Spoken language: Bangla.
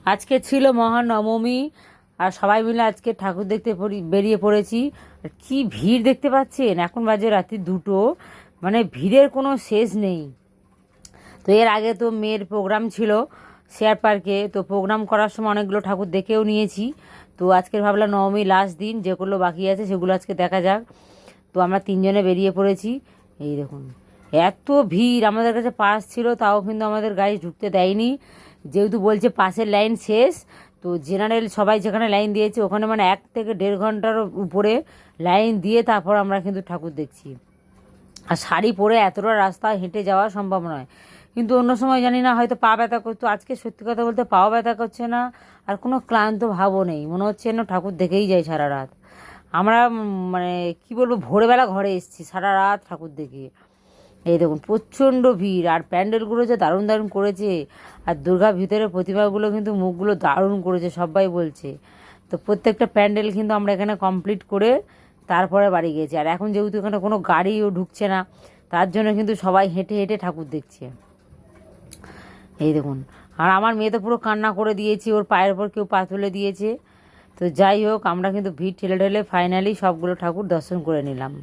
আজকে ছিল মহানবমী, আর সবাই মিলে আজকে ঠাকুর দেখতে বেরিয়ে পড়েছি। আর কি ভিড় দেখতে পাচ্ছেন, এখন বাজে রাত্রি 2টো, মানে ভিড়ের কোনো শেষ নেই। তো এর আগে তো মেয়ের প্রোগ্রাম ছিল শেয়ার পার্কে, তো প্রোগ্রাম করার সময় অনেকগুলো ঠাকুর দেখেও নিয়েছি। তো আজকে ভাবলাম নবমী লাস্ট দিন, যেগুলো বাকি আছে সেগুলো আজকে দেখা যাক। তো আমরা 3জনে বেরিয়ে পড়েছি। এই দেখুন, এত ভিড়, আমাদের কাছে পাস ছিল তাও কিন্তু আমাদের গাড়ি ঢুকতে দেয়নি, যেহেতু বলছে পাশের লাইন শেষ। তো জেনারেল সবাই যেখানে লাইন দিয়েছে ওখানে মানে 1 থেকে 1.5 ঘন্টার উপরে লাইন দিয়ে তারপর আমরা কিন্তু ঠাকুর দেখছি। আর শাড়ি পরে এতটা রাস্তা হেঁটে যাওয়া সম্ভব নয়, কিন্তু অন্য সময় জানি না হয়তো পা ব্যথা করতো, আজকে সত্যি কথা বলতে পাও ব্যথা করছে না, আর কোনো ক্লান্ত ভাবও নেই, মনে হচ্ছে যেন ঠাকুর দেখেই যাই সারা রাত। আমরা মানে কি বলবো, ভোরবেলা ঘরে এসেছি, সারা রাত ঠাকুর দেখে। এই দেখুন প্রচণ্ড ভিড়, আর প্যান্ডেলগুলো যে দারুণ দারুণ করেছে, আর দুর্গা ভিতরের প্রতিমাগুলো কিন্তু মুখগুলো দারুণ করেছে সবাই বলছে। তো প্রত্যেকটা প্যান্ডেল কিন্তু আমরা এখানে কমপ্লিট করে তারপরে বাড়ি গিয়েছি। আর এখন যেহেতু এখানে কোনো গাড়িও ঢুকছে না, তার জন্য কিন্তু সবাই হেঁটে হেঁটে ঠাকুর দেখছে। এই দেখুন, আর আমার মেয়ে তো পুরো কান্না করে দিয়েছি, ওর পায়ের ওপর কেউ পা তুলে দিয়েছে। তো যাই হোক, আমরা কিন্তু ভিড় ঠেলে ঠেলে ফাইনালি সবগুলো ঠাকুর দর্শন করে নিলাম।